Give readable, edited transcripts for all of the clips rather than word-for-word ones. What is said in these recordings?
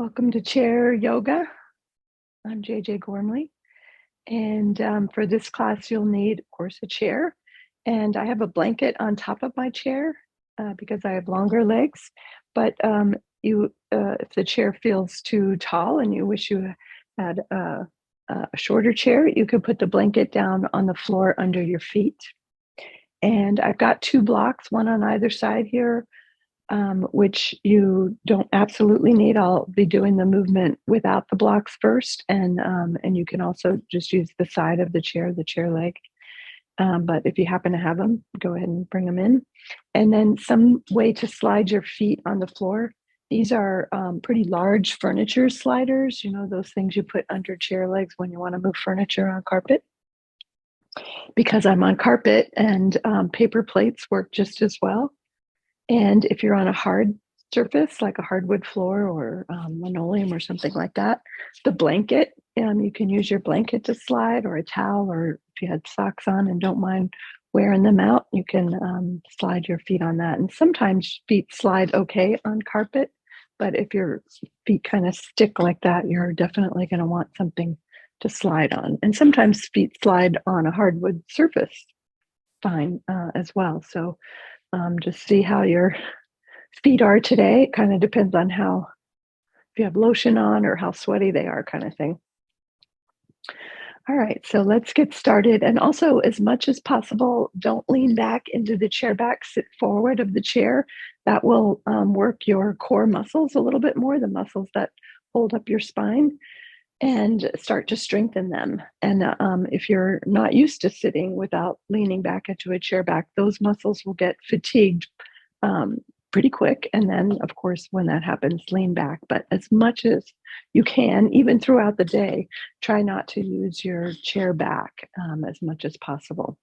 Welcome to Chair Yoga. I'm JJ Gormley. And for this class, you'll need, of course, a chair. And I have a blanket on top of my chair because I have longer legs. But if the chair feels too tall and you wish you had a shorter chair, you could put the blanket down on the floor under your feet. And I've got two blocks, one on either side here, which you don't absolutely need. I'll be doing the movement without the blocks first, and you can also just use the side of the chair leg. But if you happen to have them, go ahead and bring them in. And then some way to slide your feet on the floor. These are pretty large furniture sliders, you know, those things you put under chair legs when you want to move furniture on carpet. Because I'm on carpet, and paper plates work just as well. And if you're on a hard surface, like a hardwood floor or linoleum or something like that, the blanket, you can use your blanket to slide, or a towel, or if you had socks on and don't mind wearing them out, you can slide your feet on that. And sometimes feet slide okay on carpet, but if your feet kind of stick like that, you're definitely going to want something to slide on. And sometimes feet slide on a hardwood surface fine as well. So just see how your feet are today. It kind of depends on if you have lotion on or how sweaty they are, kind of thing. All right, so let's get started. And also, as much as possible, don't lean back into the chair back, sit forward of the chair. That will work your core muscles a little bit more, the muscles that hold up your spine, and start to strengthen them. And if you're not used to sitting without leaning back into a chair back, those muscles will get fatigued pretty quick. And then, of course, when that happens, lean back. But as much as you can, even throughout the day, try not to use your chair back as much as possible.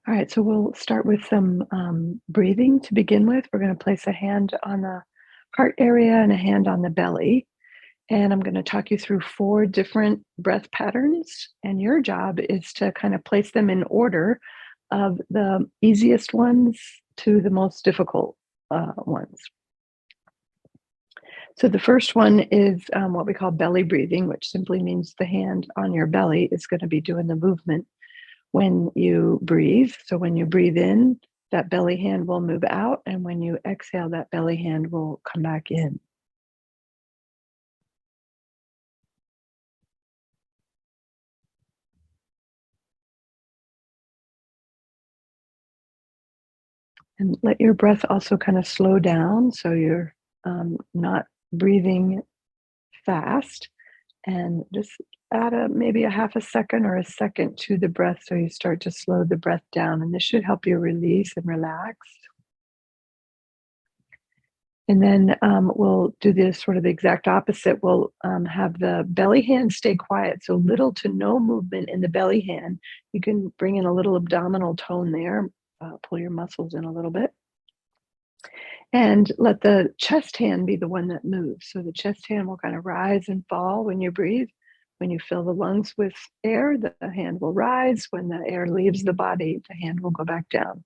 All right, so we'll start with some breathing to begin with. We're going to place a hand on the heart area and a hand on the belly. And I'm going to talk you through 4 different breath patterns. And your job is to kind of place them in order of the easiest ones to the most difficult ones. So the first one is what we call belly breathing, which simply means the hand on your belly is going to be doing the movement when you breathe. So when you breathe in, that belly hand will move out. And when you exhale, that belly hand will come back in. And let your breath also kind of slow down, so you're not breathing fast, and just add maybe a half a second or a second to the breath, so you start to slow the breath down, and this should help you release and relax. And then we'll do this sort of the exact opposite. We'll have the belly hand stay quiet, so little to no movement in the belly hand. You can bring in a little abdominal tone there, pull your muscles in a little bit. And let the chest hand be the one that moves. So the chest hand will kind of rise and fall when you breathe. When you fill the lungs with air, the hand will rise. When the air leaves the body, the hand will go back down.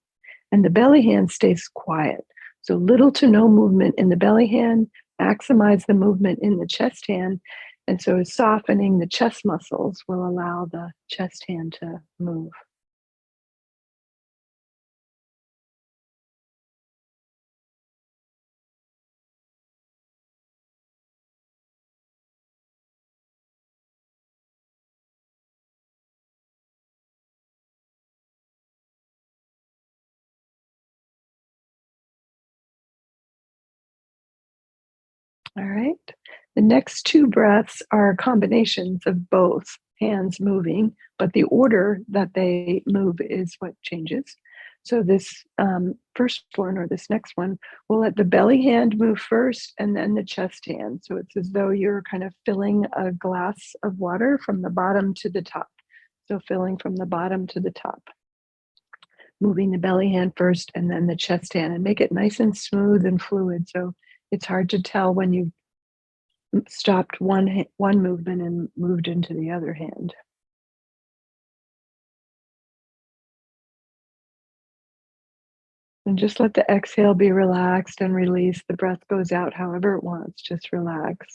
And the belly hand stays quiet. So little to no movement in the belly hand, maximize the movement in the chest hand. And so softening the chest muscles will allow the chest hand to move. All right. The next 2 breaths are combinations of both hands moving, but the order that they move is what changes. So this first one, or this next one, we'll let the belly hand move first and then the chest hand. So it's as though you're kind of filling a glass of water from the bottom to the top. So filling from the bottom to the top. Moving the belly hand first and then the chest hand, and make it nice and smooth and fluid. So it's hard to tell when you've stopped one movement and moved into the other hand. The And just let the exhale be relaxed and release. The breath goes out however it wants. Just relax.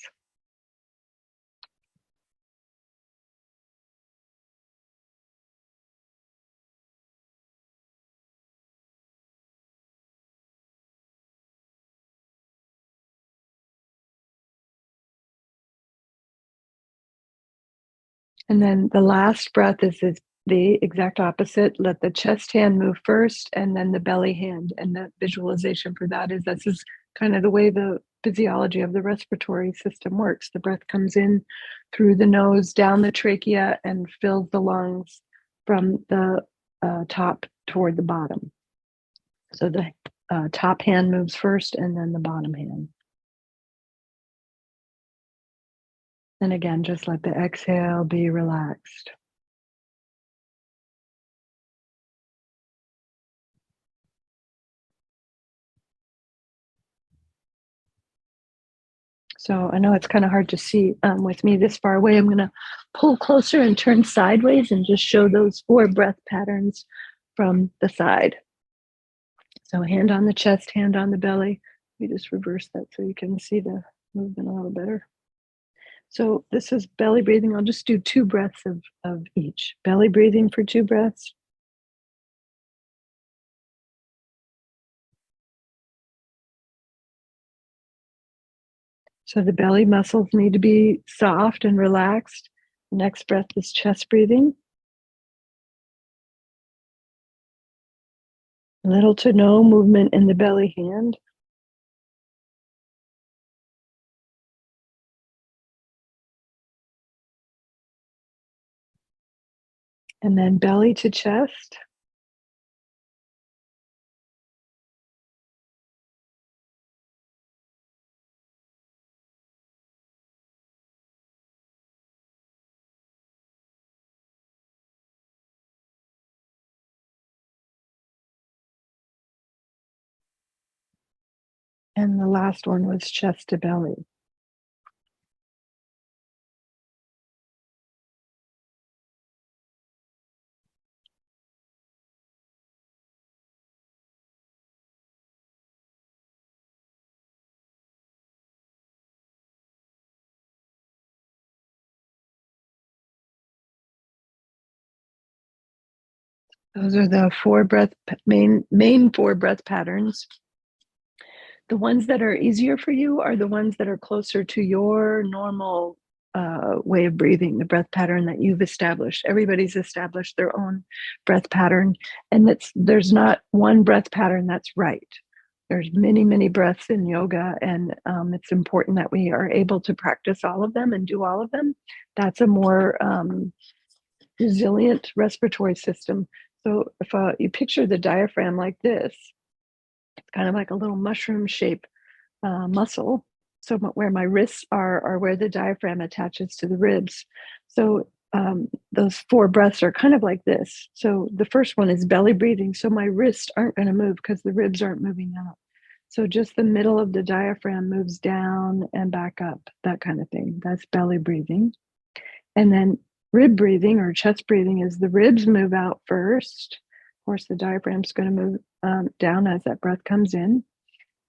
And then the last breath is the exact opposite. Let the chest hand move first and then the belly hand. And the visualization for that is this is kind of the way the physiology of the respiratory system works. The breath comes in through the nose, down the trachea, and fills the lungs from the top toward the bottom. So the top hand moves first and then the bottom hand. And again, just let the exhale be relaxed. So I know it's kind of hard to see with me this far away. I'm going to pull closer and turn sideways and just show those 4 breath patterns from the side. So hand on the chest, hand on the belly. We just reverse that so you can see the movement a little better. So this is belly breathing. I'll just do 2 breaths of each. Belly breathing for 2 breaths. So the belly muscles need to be soft and relaxed. Next breath is chest breathing. Little to no movement in the belly hand. And then belly to chest. And the last one was chest to belly. Those are the 4 breath main 4 breath patterns. The ones that are easier for you are the ones that are closer to your normal way of breathing, the breath pattern that you've established. Everybody's established their own breath pattern, and there's not one breath pattern that's right. There's many, many breaths in yoga, and it's important that we are able to practice all of them and do all of them. That's a more resilient respiratory system. So if you picture the diaphragm like this, it's kind of like a little mushroom shape muscle. So where my wrists are where the diaphragm attaches to the ribs. So those 4 breaths are kind of like this. So the first one is belly breathing. So my wrists aren't going to move because the ribs aren't moving out. So just the middle of the diaphragm moves down and back up, that kind of thing. That's belly breathing. And then rib breathing or chest breathing is the ribs move out first. Of course, the diaphragm's going to move down as that breath comes in,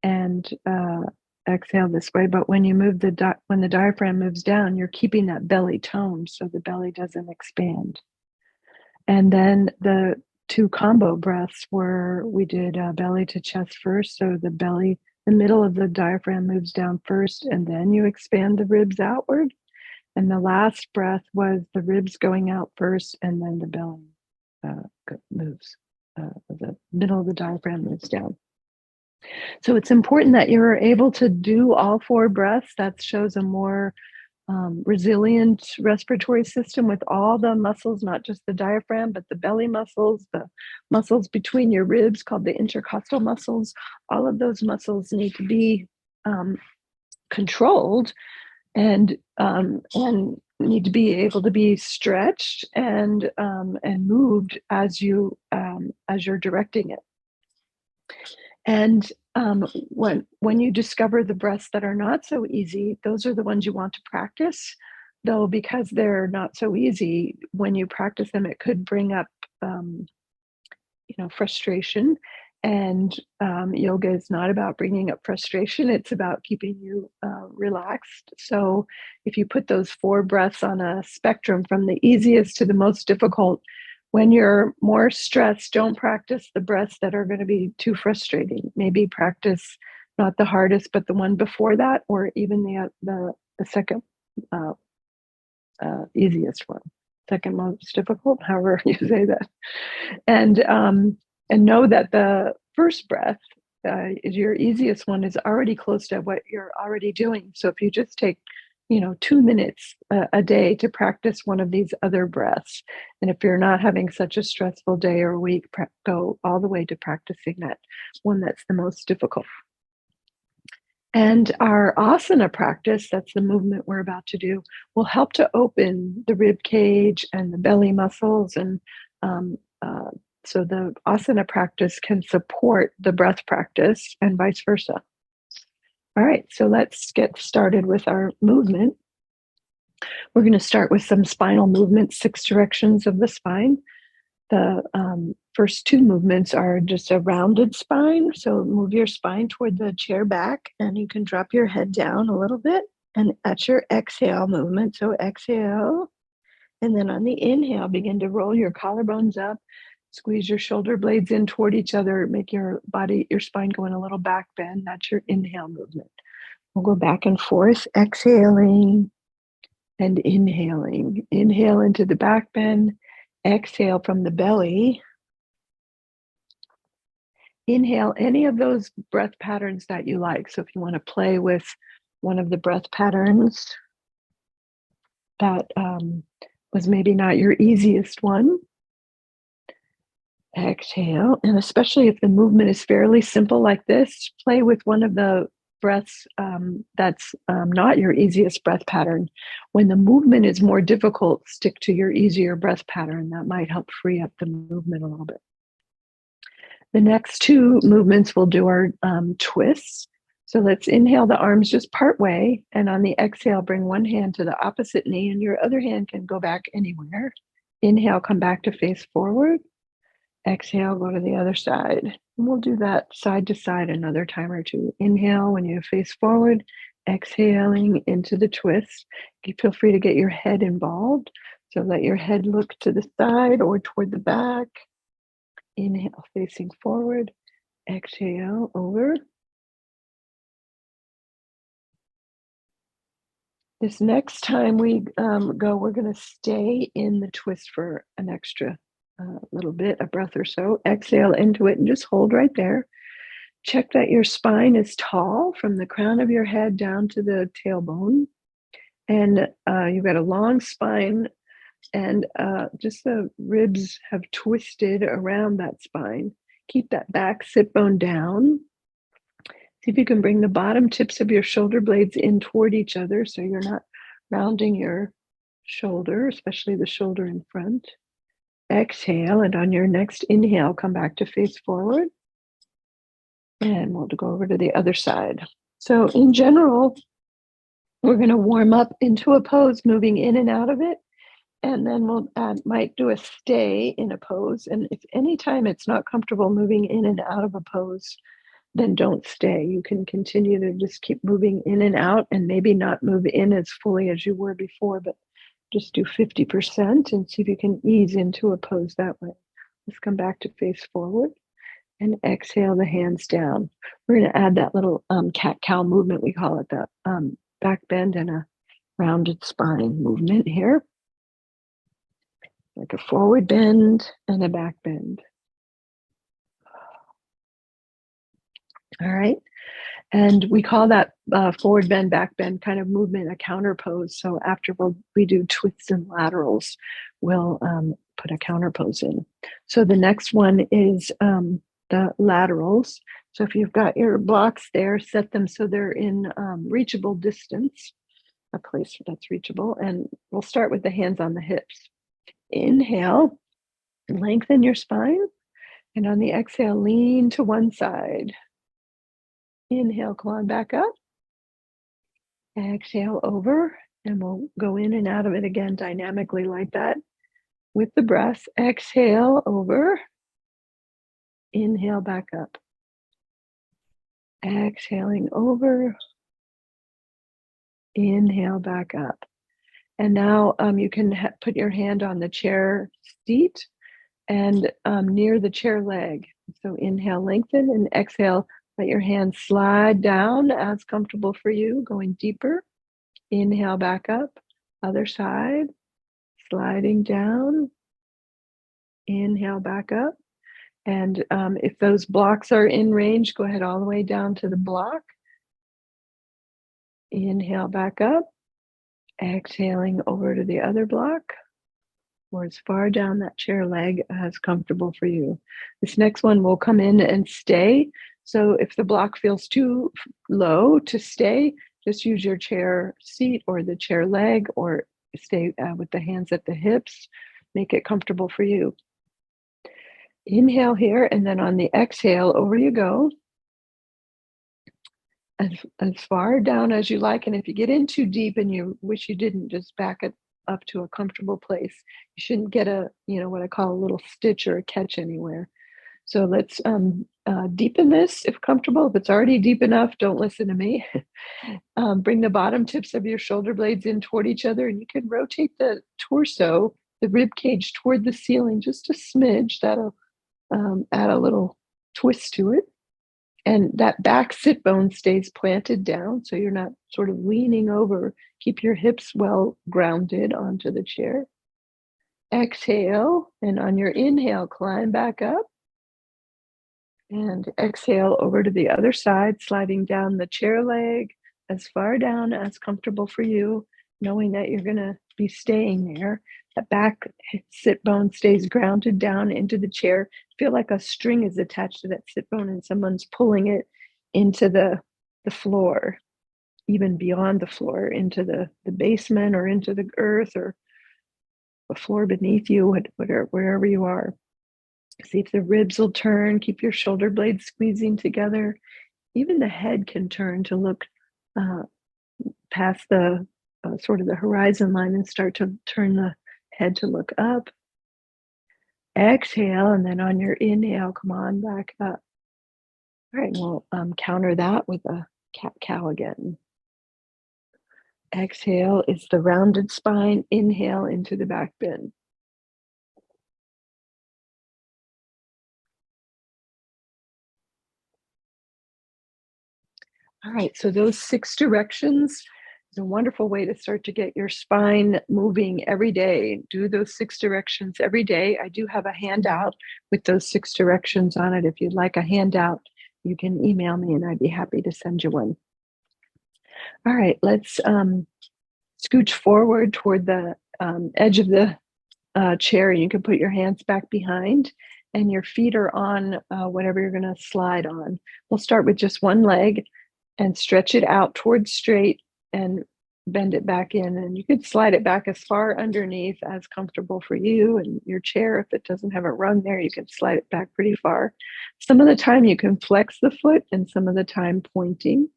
and exhale this way. But when you move when the diaphragm moves down, you're keeping that belly toned so the belly doesn't expand. And then the 2 combo breaths where we did belly to chest first. So the middle of the diaphragm moves down first, and then you expand the ribs outward. And the last breath was the ribs going out first, and then the belly moves. The middle of the diaphragm moves down. So it's important that you're able to do all 4 breaths. That shows a more resilient respiratory system with all the muscles, not just the diaphragm, but the belly muscles, the muscles between your ribs called the intercostal muscles. All of those muscles need to be controlled and need to be able to be stretched and moved as you're directing it. And when you discover the breaths that are not so easy, those are the ones you want to practice. Though because they're not so easy, when you practice them, it could bring up frustration. And yoga is not about bringing up frustration. It's about keeping you relaxed. So if you put those 4 breaths on a spectrum from the easiest to the most difficult, when you're more stressed, don't practice the breaths that are going to be too frustrating. Maybe practice not the hardest, but the one before that, or even the second uh, easiest one, second most difficult, however you say that. And know that the first breath is your easiest one, is already close to what you're already doing. So if you just take 2 minutes a day to practice one of these other breaths, and if you're not having such a stressful day or week, go all the way to practicing that one that's the most difficult. And our asana practice, that's the movement we're about to do, will help to open the rib cage and the belly muscles. And um, uh, so the asana practice can support the breath practice and vice versa. All right, so let's get started with our movement. We're going to start with some spinal movements, 6 directions of the spine. The first 2 movements are just a rounded spine. So move your spine toward the chair back, and you can drop your head down a little bit. And that's your exhale movement. So exhale. And then on the inhale, begin to roll your collarbones up, squeeze your shoulder blades in toward each other, make your spine go in a little back bend. That's your inhale movement. We'll go back and forth, exhaling and inhaling. Inhale into the back bend, exhale from the belly. Inhale any of those breath patterns that you like. So if you want to play with one of the breath patterns that was maybe not your easiest one, exhale. And especially if the movement is fairly simple like this, play with one of the breaths that's not your easiest breath pattern. When the movement is more difficult, stick to your easier breath pattern. That might help free up the movement a little bit. The next 2 movements we'll do are twists. So let's inhale the arms just part way, and on the exhale, bring one hand to the opposite knee, and your other hand can go back anywhere. Inhale, come back to face forward. Exhale, go to the other side. And we'll do that side to side another time or 2. Inhale when you face forward, exhaling into the twist. You feel free to get your head involved. So let your head look to the side or toward the back. Inhale, facing forward. Exhale, over. This next time we go, we're going to stay in the twist for an extra little bit, a breath or so. Exhale into it and just hold right there. Check that your spine is tall from the crown of your head down to the tailbone. And you've got a long spine, and just the ribs have twisted around that spine. Keep that back sit bone down. See if you can bring the bottom tips of your shoulder blades in toward each other so you're not rounding your shoulder, especially the shoulder in front. Exhale, and on your next inhale, come back to face forward. And we'll go over to the other side. So in general, we're going to warm up into a pose, moving in and out of it. And then we'll might do a stay in a pose. And if anytime it's not comfortable moving in and out of a pose, then don't stay. You can continue to just keep moving in and out, and maybe not move in as fully as you were before, but just do 50% and see if you can ease into a pose that way. Let's come back to face forward and exhale the hands down. We're going to add that little cat-cow movement. We call it the back bend and a rounded spine movement here. Like a forward bend and a back bend. All right. And we call that forward bend, back bend kind of movement a counter pose. So after we do twists and laterals, we'll put a counter pose in. So the next one is the laterals. So if you've got your blocks there, set them so they're in reachable distance, a place that's reachable. And we'll start with the hands on the hips. Inhale, lengthen your spine. And on the exhale, lean to one side. Inhale, come on back up. Exhale over, and we'll go in and out of it again dynamically like that with the breath. Exhale over. Inhale back up. Exhaling over. Inhale back up. And now you can put your hand on the chair seat and near the chair leg. So inhale, lengthen, and exhale, let your hands slide down as comfortable for you, going deeper. Inhale back up, other side, sliding down. Inhale back up. And if those blocks are in range, go ahead all the way down to the block. Inhale back up, exhaling over to the other block, or as far down that chair leg as comfortable for you. This next one will come in and stay. So if the block feels too low to stay, just use your chair seat or the chair leg, or stay with the hands at the hips. Make it comfortable for you. Inhale here, and then on the exhale, over you go. As far down as you like. And if you get in too deep and you wish you didn't, just back it up to a comfortable place. You shouldn't get what I call a little stitch or a catch anywhere. So let's deepen this if comfortable. If it's already deep enough, don't listen to me. Bring the bottom tips of your shoulder blades in toward each other, and you can rotate the torso, the rib cage toward the ceiling just a smidge. That'll add a little twist to it. And that back sit bone stays planted down, so you're not sort of leaning over. Keep your hips well grounded onto the chair. Exhale, and on your inhale, climb back up. And exhale over to the other side, sliding down the chair leg as far down as comfortable for you, knowing that you're going to be staying there. That back sit bone stays grounded down into the chair. Feel like a string is attached to that sit bone and someone's pulling it into the floor, even beyond the floor, into the basement or into the earth or the floor beneath you, wherever you are. See if the ribs will turn. Keep your shoulder blades squeezing together. Even the head can turn to look past the sort of the horizon line and start to turn the head to look up. Exhale, and then on your inhale, come on back up. All right, we'll counter that with a cat-cow again. Exhale is the rounded spine. Inhale into the back bend. All right, so those 6 directions is a wonderful way to start to get your spine moving every day. Do those 6 directions every day. I do have a handout with those 6 directions on it. If you'd like a handout, you can email me and I'd be happy to send you one. All right, let's scooch forward toward the edge of the chair. You can put your hands back behind and your feet are on whatever you're going to slide on. We'll start with just one leg and stretch it out towards straight and bend it back in. And you could slide it back as far underneath as comfortable for you and your chair. If it doesn't have a rung there, you can slide it back pretty far. Some of the time you can flex the foot and some of the time pointing.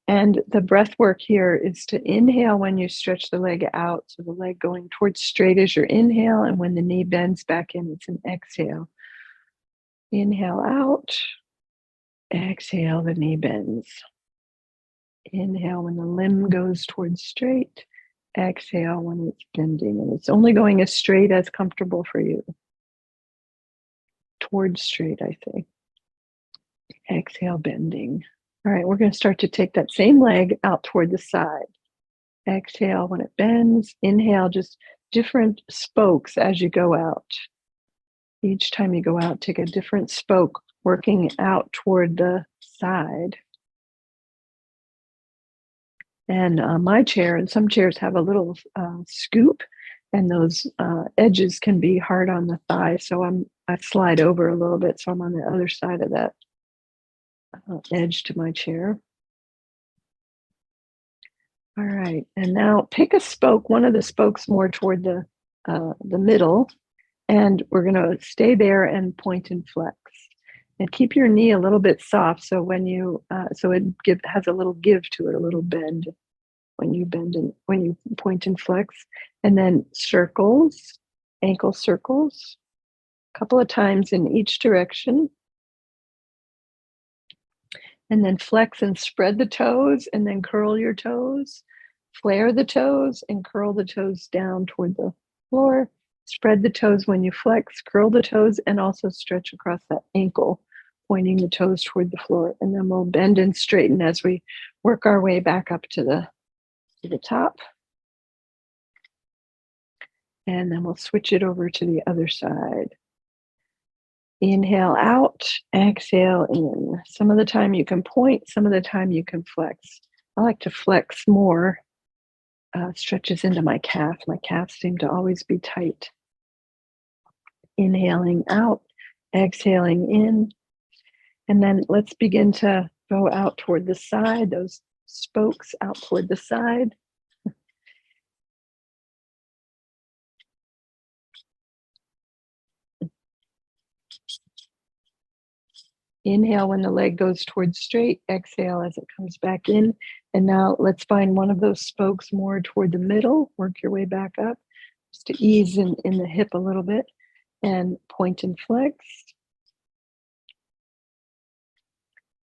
And the breath work here is to inhale when you stretch the leg out. So the leg going towards straight is your inhale. And when the knee bends back in, it's an exhale. Inhale out. Exhale, the knee bends. Inhale when the limb goes towards straight. Exhale when it's bending. And it's only going as straight as comfortable for you. Towards straight, I say. Exhale, bending. All right, we're going to start to take that same leg out toward the side. Exhale when it bends. Inhale, just different spokes as you go out. Each time you go out, take a different spoke, working out toward the side. And my chair, and some chairs have a little scoop, and those edges can be hard on the thigh. So I slide over a little bit, so I'm on the other side of that edge to my chair. All right, and now pick a spoke, one of the spokes more toward the middle, and we're going to stay there and point and flex. And keep your knee a little bit soft, so when you so it has a little give to it, a little bend when you bend and when you point and flex. And then circles, ankle circles. a couple of times in each direction. And then flex and spread the toes, and then curl your toes. Flare the toes and curl the toes down toward the floor. Spread the toes when you flex, curl the toes, and also stretch across that ankle, pointing the toes toward the floor. And then we'll bend and straighten as we work our way back up to the top. And then we'll switch it over to the other side. Inhale out, exhale in. Some of the time you can point, some of the time you can flex. I like to flex more. Stretches into my calf. My calves seem to always be tight. Inhaling out, exhaling in. And then let's begin to go out toward the side, those spokes out toward the side. Inhale when the leg goes towards straight, exhale as it comes back in. And now let's find one of those spokes more toward the middle. Work your way back up just to ease in the hip a little bit. And point and flex.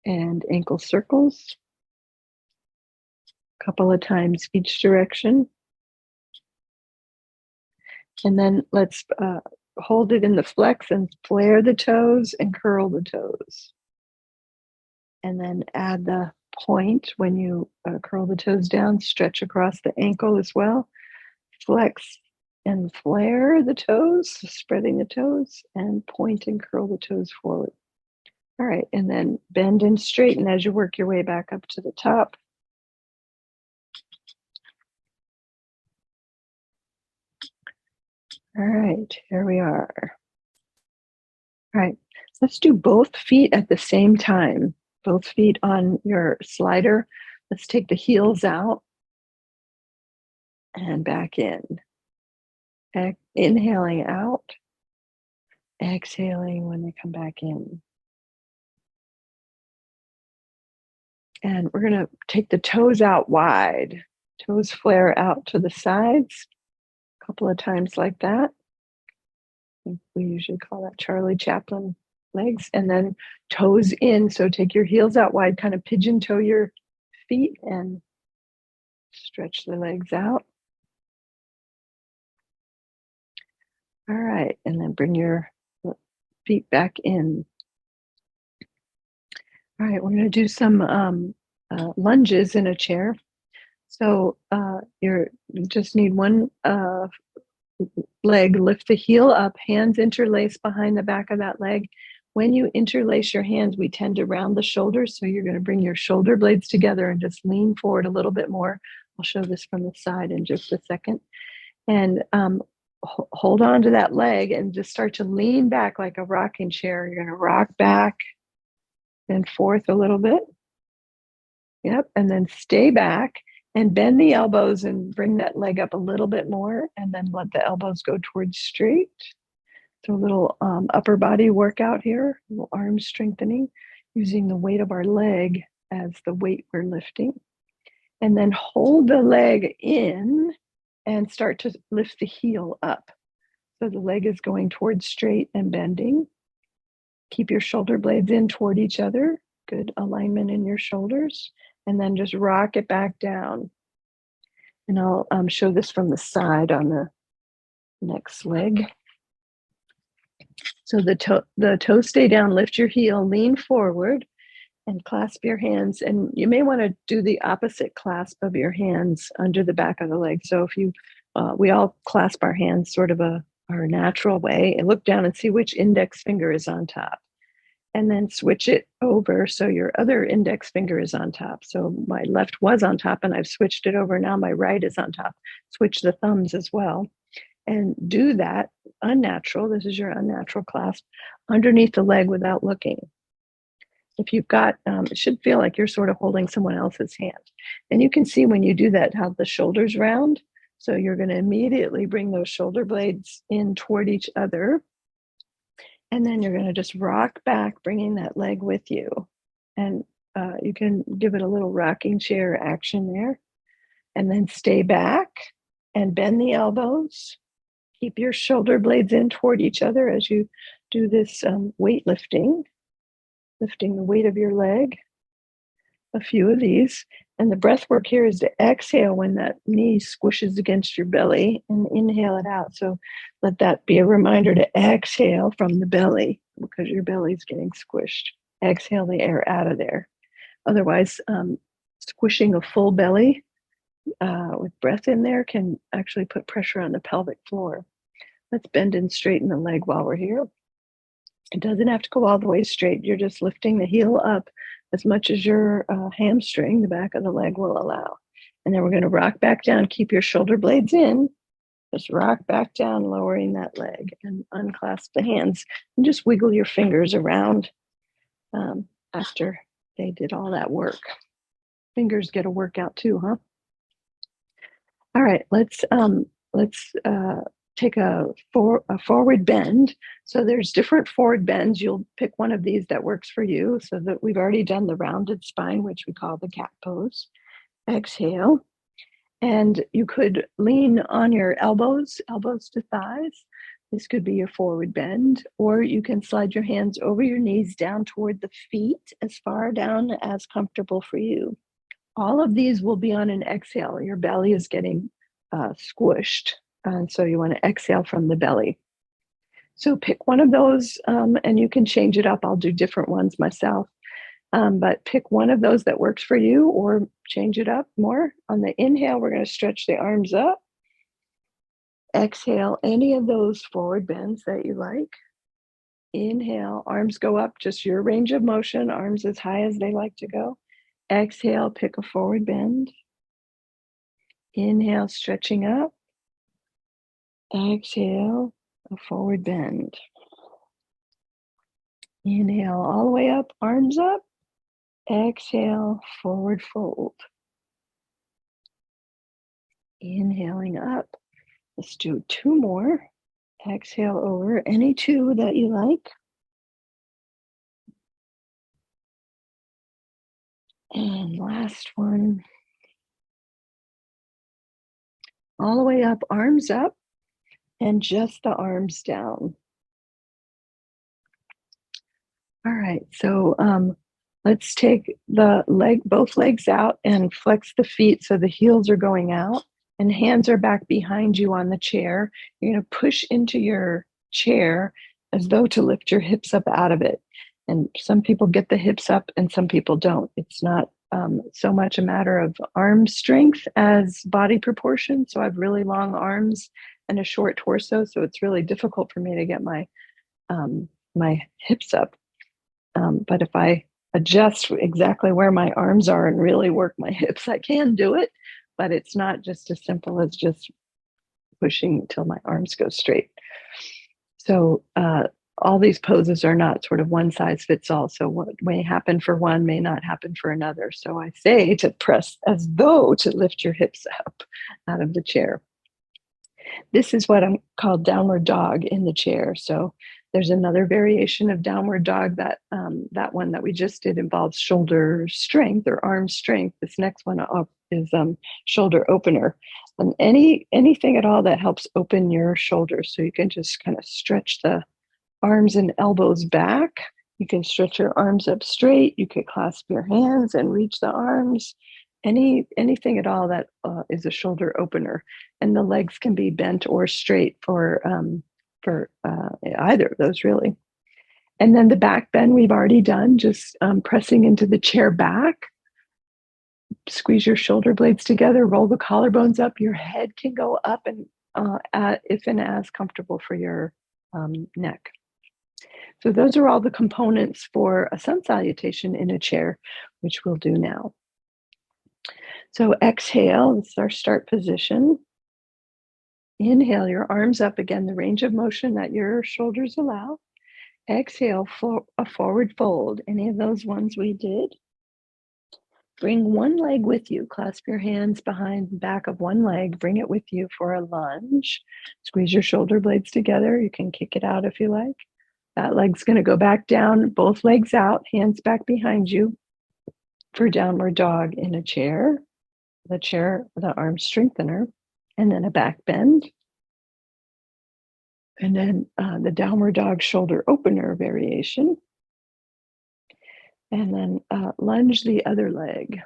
And ankle circles. A couple of times each direction. And then let's hold it in the flex and flare the toes and curl the toes. And then add the point when you curl the toes down, stretch across the ankle as well. Flex and flare the toes, spreading the toes, and point and curl the toes forward. All right, and then bend and straighten as you work your way back up to the top. All right, here we are. All right, let's do both feet at the same time. Both feet on your slider. Let's take the heels out and back in. Inhaling out, exhaling when they come back in. And we're going to take the toes out wide. Toes flare out to the sides. A couple of times like that. We usually call that Charlie Chaplin legs. And then toes in. So take your heels out wide, kind of pigeon toe your feet and stretch the legs out. All right. And then bring your feet back in. All right. We're going to do some lunges in a chair. So you just need one leg, lift the heel up, hands interlace behind the back of that leg. When you interlace your hands, we tend to round the shoulders. So you're going to bring your shoulder blades together and just lean forward a little bit more. I'll show this from the side in just a second. And hold on to that leg and just start to lean back like a rocking chair. You're going to rock back and forth a little bit. Yep. And then stay back. And bend the elbows and bring that leg up a little bit more, and then let the elbows go towards straight. So a little upper body workout here, a little arm strengthening, using the weight of our leg as the weight we're lifting. And then hold the leg in and start to lift the heel up. So the leg is going towards straight and bending. Keep your shoulder blades in toward each other. Good alignment in your shoulders. And then just rock it back down. And I'll show this from the side on the next leg. So the toes stay down, lift your heel, lean forward, and clasp your hands. And you may want to do the opposite clasp of your hands under the back of the leg. So if we all clasp our hands sort of our natural way, and look down and see which index finger is on top. And then switch it over so your other index finger is on top. So my left was on top and I've switched it over. Now my right is on top. Switch the thumbs as well. And do that unnatural. This is your unnatural clasp underneath the leg without looking. If you've got, it should feel like you're sort of holding someone else's hand. And you can see when you do that how the shoulders round. So you're going to immediately bring those shoulder blades in toward each other. And then you're going to just rock back, bringing that leg with you. And you can give it a little rocking chair action there. And then stay back and bend the elbows. Keep your shoulder blades in toward each other as you do this weightlifting, lifting the weight of your leg. A few of these. And the breath work here is to exhale when that knee squishes against your belly and inhale it out. So let that be a reminder to exhale from the belly because your belly's getting squished. Exhale the air out of there. Otherwise, squishing a full belly with breath in there can actually put pressure on the pelvic floor. Let's bend and straighten the leg while we're here. It doesn't have to go all the way straight. You're just lifting the heel up as much as your hamstring, the back of the leg, will allow. And then we're going to rock back down. Keep your shoulder blades in. Just rock back down, lowering that leg, and unclasp the hands. And just wiggle your fingers around after they did all that work. Fingers get a workout too, huh? All right, let's take a forward bend. So there's different forward bends. You'll pick one of these that works for you. So that we've already done the rounded spine, which we call the cat pose. Exhale. And you could lean on your elbows to thighs. This could be your forward bend, or you can slide your hands over your knees down toward the feet, as far down as comfortable for you. All of these will be on an exhale. Your belly is getting squished. And so you want to exhale from the belly. So pick one of those and you can change it up. I'll do different ones myself. But pick one of those that works for you or change it up more. On the inhale, we're going to stretch the arms up. Exhale any of those forward bends that you like. Inhale, arms go up, just your range of motion, arms as high as they like to go. Exhale, pick a forward bend. Inhale, stretching up. Exhale, a forward bend. Inhale all the way up, arms up. Exhale, forward fold. Inhaling up. Let's do two more. Exhale over, any two that you like. And last one. All the way up, arms up, and just the arms down. All right, so let's take both legs out and flex the feet so the heels are going out and hands are back behind you on the chair. You're going to push into your chair as though to lift your hips up out of it. And some people get the hips up and some people don't. It's not so much a matter of arm strength as body proportion. So I have really long arms and a short torso. So it's really difficult for me to get my hips up. But if I adjust exactly where my arms are and really work my hips, I can do it. But it's not just as simple as just pushing until my arms go straight. So all these poses are not sort of one size fits all. So what may happen for one may not happen for another. So I say to press as though to lift your hips up out of the chair. This is what I'm called downward dog in the chair. So there's another variation of downward dog that one that we just did involves shoulder strength or arm strength. This next one up is shoulder opener. And anything at all that helps open your shoulders. So you can just kind of stretch the arms and elbows back. You can stretch your arms up straight. You could clasp your hands and reach the arms. Anything at all that is a shoulder opener. And the legs can be bent or straight for either of those, really. And then the back bend we've already done, just pressing into the chair back. Squeeze your shoulder blades together, roll the collarbones up. Your head can go up and if and as comfortable for your neck. So those are all the components for a sun salutation in a chair, which we'll do now. So exhale, this is our start position. Inhale, your arms up again, the range of motion that your shoulders allow. Exhale for a forward fold, any of those ones we did. Bring one leg with you. Clasp your hands behind the back of one leg. Bring it with you for a lunge. Squeeze your shoulder blades together. You can kick it out if you like. That leg's going to go back down, both legs out, hands back behind you for downward dog in a chair. The arm strengthener, and then a back bend. And then the downward dog shoulder opener variation. And then lunge the other leg.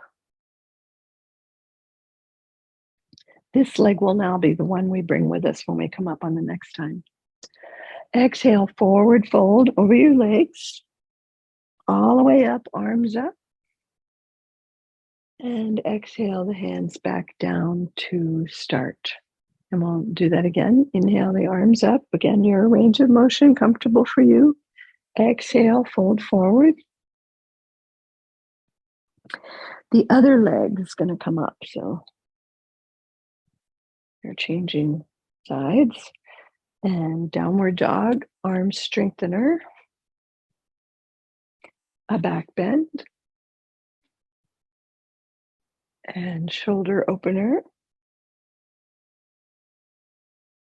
This leg will now be the one we bring with us when we come up on the next time. Exhale, forward fold over your legs, all the way up, arms up. And exhale the hands back down to start. And we'll do that again. Inhale the arms up. Again, your range of motion, comfortable for you. Exhale, fold forward. The other leg is going to come up. So you're changing sides. And downward dog, arm strengthener. A back bend. And shoulder opener.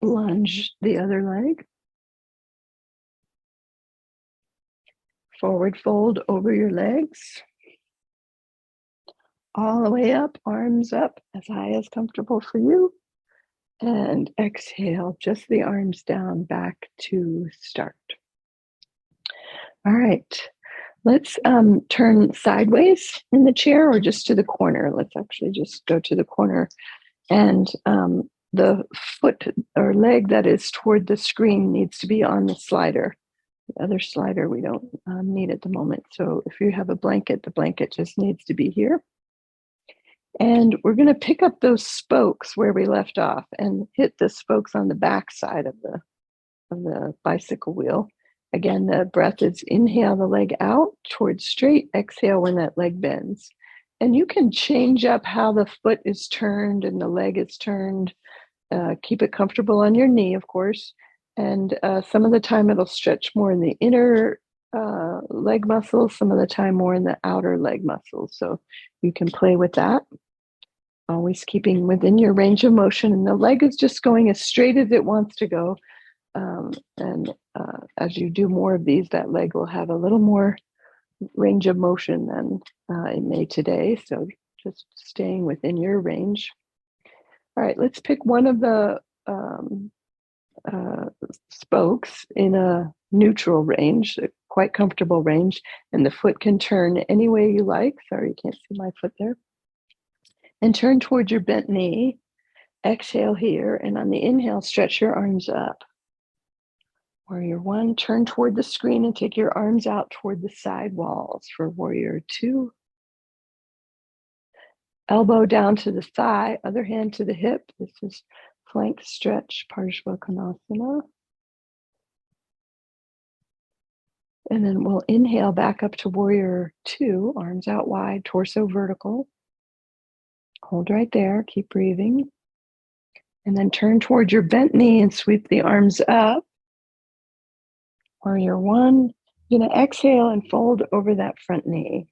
Lunge the other leg. Forward fold over your legs. All the way up, arms up, as high as comfortable for you. And exhale, just the arms down, back to start. All right, let's turn sideways in the chair or just to the corner. Let's actually just go to the corner. And the foot or leg that is toward the screen needs to be on the slider. The other slider we don't need at the moment. So if you have a blanket, the blanket just needs to be here. And we're going to pick up those spokes where we left off and hit the spokes on the back side of the bicycle wheel. Again, the breath is inhale the leg out towards straight, exhale when that leg bends. And you can change up how the foot is turned and the leg is turned. Keep it comfortable on your knee, of course. And some of the time it'll stretch more in the inner leg muscles, some of the time more in the outer leg muscles. So you can play with that. Always keeping within your range of motion, and the leg is just going as straight as it wants to go. And as you do more of these, that leg will have a little more range of motion than it may today. So just staying within your range. All right, let's pick one of the spokes in a neutral range, a quite comfortable range, and the foot can turn any way you like. Sorry, you can't see my foot there. And turn towards your bent knee. Exhale here, and on the inhale, stretch your arms up. Warrior one, turn toward the screen and take your arms out toward the side walls for warrior two. Elbow down to the thigh, other hand to the hip. This is flank stretch, Parsvakonasana. And then we'll inhale back up to warrior two, arms out wide, torso vertical. Hold right there, keep breathing. And then turn towards your bent knee and sweep the arms up. Warrior one, you're going to exhale and fold over that front knee.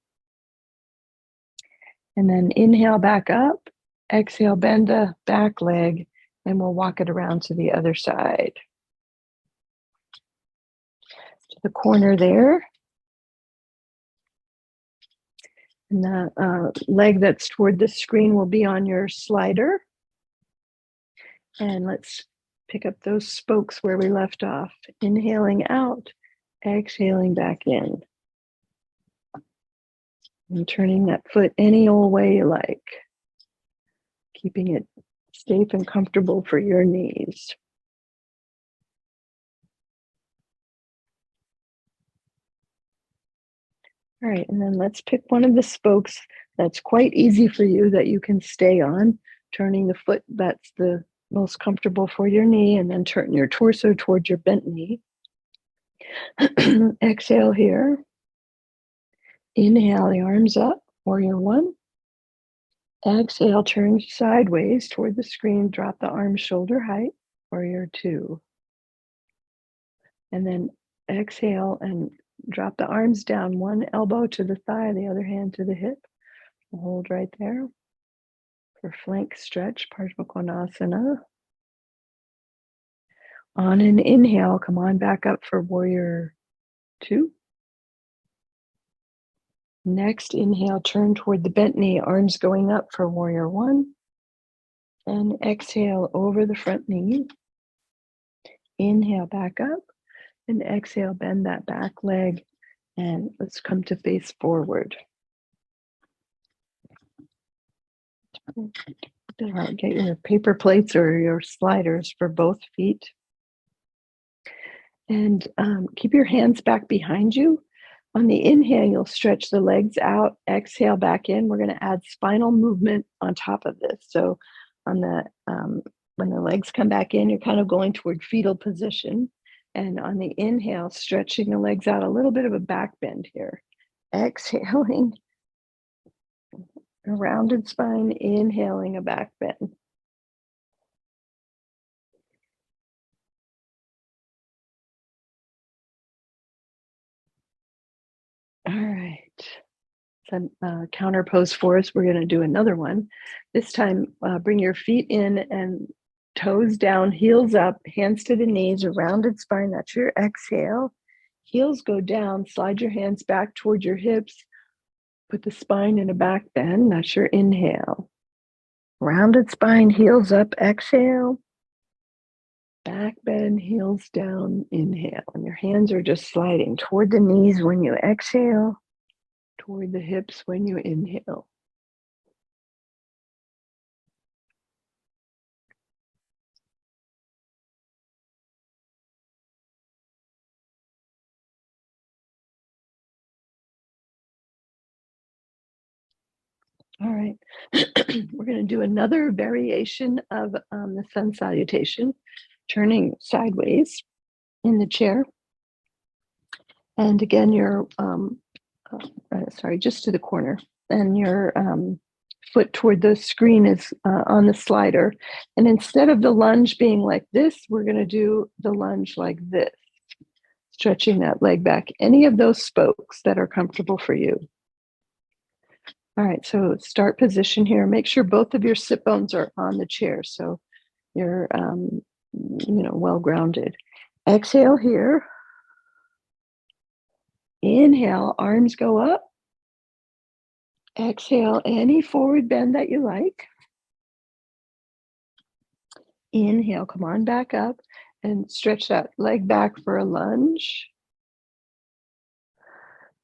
And then inhale back up, exhale, bend the back leg, and we'll walk it around to the other side. To the corner there. And the leg that's toward the screen will be on your slider. And let's pick up those spokes where we left off. Inhaling out, exhaling back in. And turning that foot any old way you like. Keeping it safe and comfortable for your knees. All right, and then let's pick one of the spokes that's quite easy for you that you can stay on, turning the foot that's the most comfortable for your knee, and then turn your torso towards your bent knee. Exhale here. Inhale the arms up, warrior one. Exhale, turn sideways toward the screen, drop the arms shoulder height, warrior two. And then exhale and drop the arms down, one elbow to the thigh, the other hand to the hip. We'll hold right there for flank stretch, Parsvakonasana. On an inhale, come on back up for warrior two. Next inhale, turn toward the bent knee, arms going up for warrior one. And exhale over the front knee. Inhale back up, and exhale, bend that back leg, and let's come to face forward. Get your paper plates or your sliders for both feet. And keep your hands back behind you. On the inhale, you'll stretch the legs out. Exhale back in. We're going to add spinal movement on top of this. So on the when the legs come back in, you're kind of going toward fetal position. And on the inhale, stretching the legs out, a little bit of a back bend here. Exhaling, a rounded spine, inhaling a back bend. All right. Some counter pose for us. We're going to do another one. This time, bring your feet in and toes down, heels up, hands to the knees, a rounded spine. That's your exhale. Heels go down, slide your hands back toward your hips. Put the spine in a back bend. That's your inhale. Rounded spine, heels up, exhale. Back bend, heels down, inhale. And your hands are just sliding toward the knees when you exhale, toward the hips when you inhale. All right, we're going to do another variation of the sun salutation, turning sideways in the chair. And again, you're, just to the corner, and your foot toward the screen is on the slider. And instead of the lunge being like this, we're going to do the lunge like this, stretching that leg back. Any of those spokes that are comfortable for you. All right, so start position here. Make sure both of your sit bones are on the chair, so you're, well grounded. Exhale here. Inhale, arms go up. Exhale, any forward bend that you like. Inhale, come on back up and stretch that leg back for a lunge.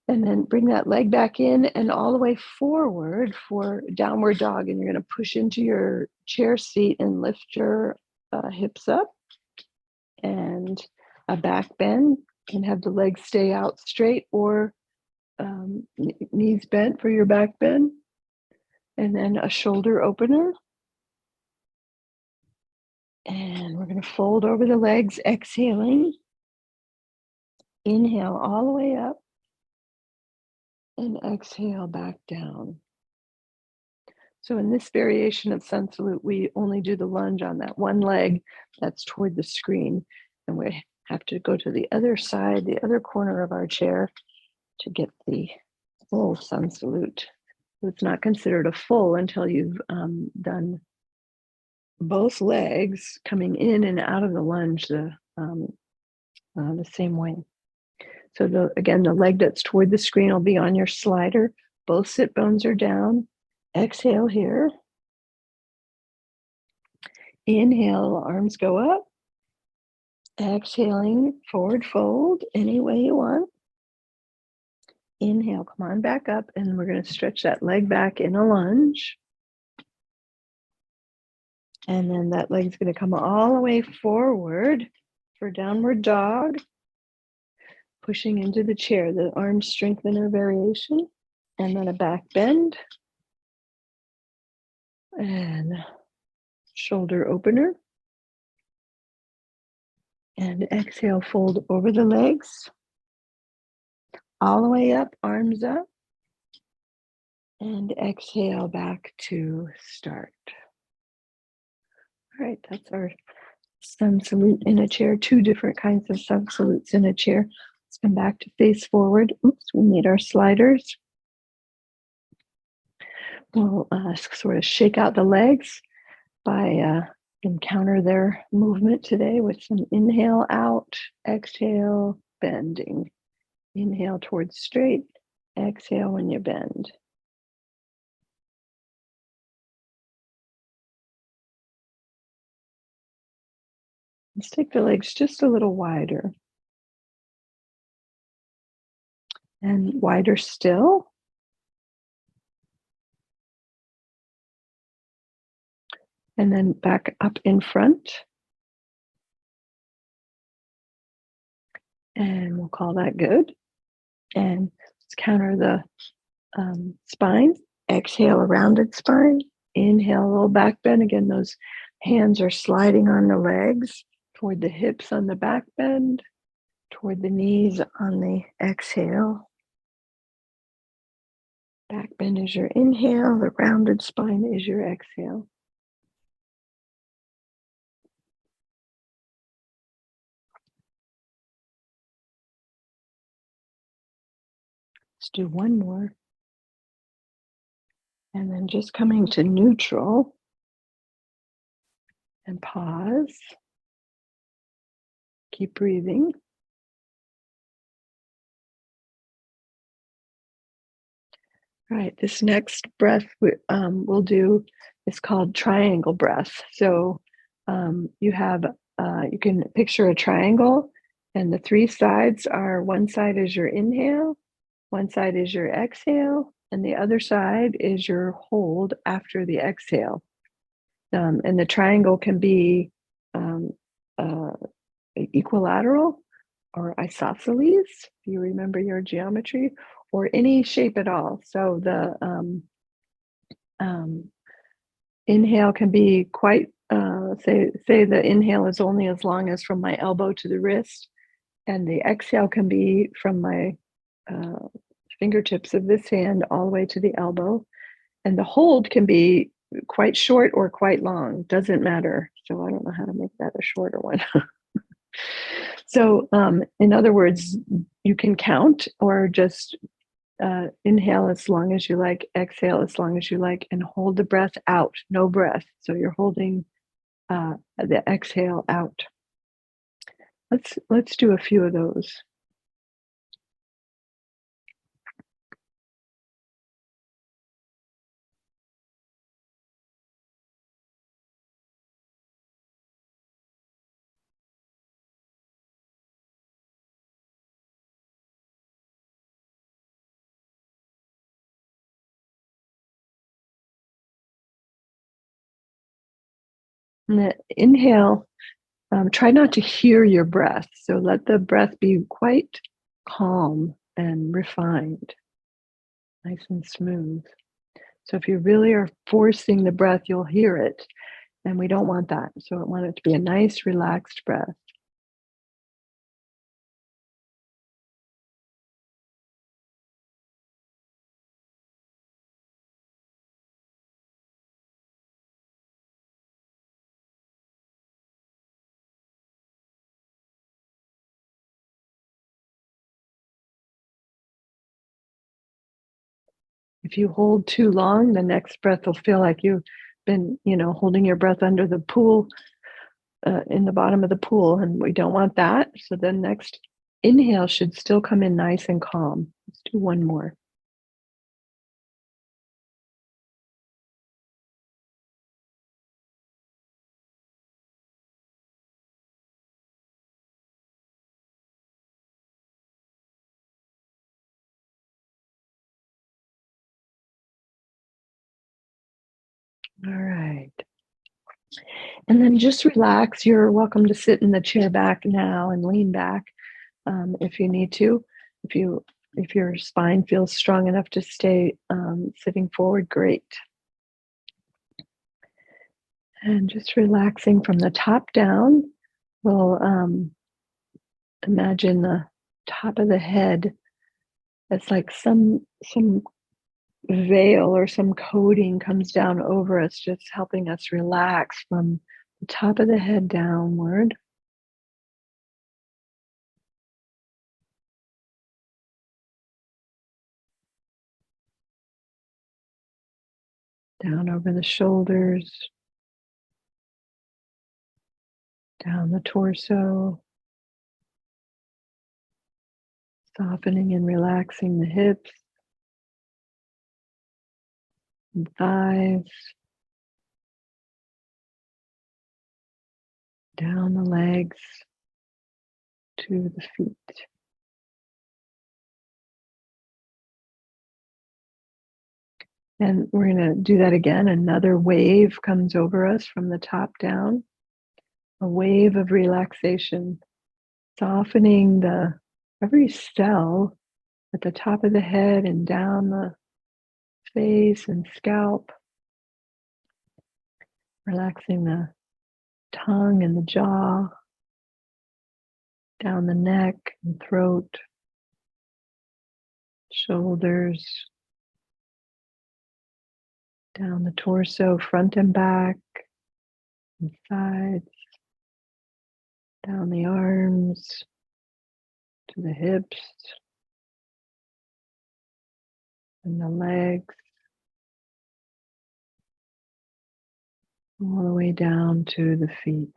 And then bring that leg back in and all the way forward for downward dog. And you're going to push into your chair seat and lift your hips up. And a back bend, and have the legs stay out straight or knees bent for your back bend. And then a shoulder opener. And we're going to fold over the legs, exhaling. Inhale all the way up. And exhale back down. So in this variation of sun salute, we only do the lunge on that one leg that's toward the screen. And we have to go to the other side, the other corner of our chair to get the full sun salute. It's not considered a full until you've done both legs coming in and out of the lunge the same way. So again, the leg that's toward the screen will be on your slider. Both sit bones are down. Exhale here. Inhale, arms go up. Exhaling, forward fold any way you want. Inhale, come on back up, and we're going to stretch that leg back in a lunge. And then that leg's going to come all the way forward for downward dog. Pushing into the chair, the arm strengthener variation, and then a back bend. And shoulder opener. And exhale, fold over the legs. All the way up, arms up. And exhale back to start. All right, that's our sun salute in a chair. Two different kinds of sun salutes in a chair. Let's come back to face forward. Oops, we need our sliders. We'll sort of shake out the legs by encounter their movement today with some inhale out, exhale, bending. Inhale towards straight, exhale when you bend. Let's take the legs just a little wider and wider still. And then back up in front. And we'll call that good. And let's counter the spine. Exhale, a rounded spine. Inhale, a little back bend. Again, those hands are sliding on the legs toward the hips on the back bend, toward the knees on the exhale. Back bend is your inhale. The rounded spine is your exhale. Let's do one more. And then just coming to neutral and pause. Keep breathing. All right, this next breath we'll do is called triangle breath. So you can picture a triangle, and the three sides are, one side is your inhale, one side is your exhale, and the other side is your hold after the exhale. And the triangle can be um, uh, equilateral or isosceles, if you remember your geometry, or any shape at all. So the inhale can be quite, say the inhale is only as long as from my elbow to the wrist, and the exhale can be from my fingertips of this hand all the way to the elbow. And the hold can be quite short or quite long, doesn't matter. So I don't know how to make that a shorter one. So in other words, you can count or just inhale as long as you like, exhale as long as you like, and hold the breath out, no breath. So you're holding the exhale out. Let's do a few of those. And the inhale, try not to hear your breath. So let the breath be quite calm and refined, nice and smooth. So if you really are forcing the breath, you'll hear it. And we don't want that. So I want it to be a nice, relaxed breath. If you hold too long, the next breath will feel like you've been, holding your breath under the pool, in the bottom of the pool, and we don't want that. So the next inhale should still come in nice and calm. Let's do one more. All right. And then just relax. You're welcome to sit in the chair back now and lean back if you need to. If your spine feels strong enough to stay sitting forward, great. And just relaxing from the top down, we'll imagine the top of the head as like some veil or some coating comes down over us, just helping us relax from the top of the head downward. Down over the shoulders, down the torso, softening and relaxing the hips and thighs, down the legs to the feet. And we're going to do that again. Another wave comes over us from the top down, a wave of relaxation, softening the every cell at the top of the head and down the face and scalp, relaxing the tongue and the jaw, down the neck and throat, shoulders, down the torso, front and back, and sides, down the arms to the hips and the legs, all the way down to the feet.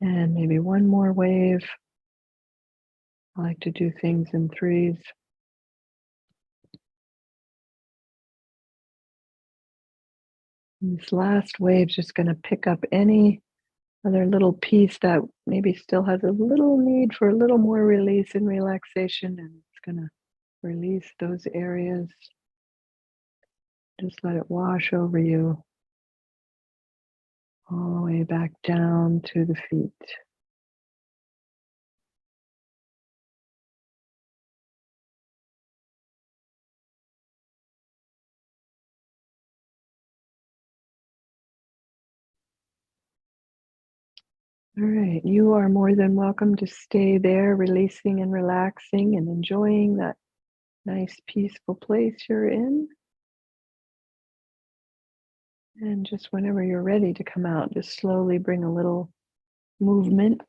And maybe one more wave. I like to do things in threes. And this last wave is just going to pick up any other little piece that maybe still has a little need for a little more release and relaxation, and it's going to release those areas. Just let it wash over you all the way back down to the feet. All right, you are more than welcome to stay there, releasing and relaxing and enjoying that nice, peaceful place you're in. And just whenever you're ready to come out, just slowly bring a little movement.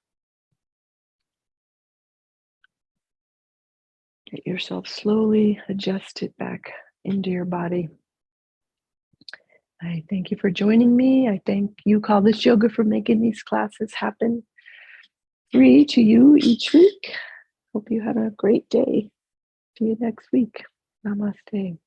Get yourself slowly adjusted back into your body. I thank you for joining me. I thank you, Call This Yoga, for making these classes happen free to you each week. Hope you have a great day. See you next week. Namaste.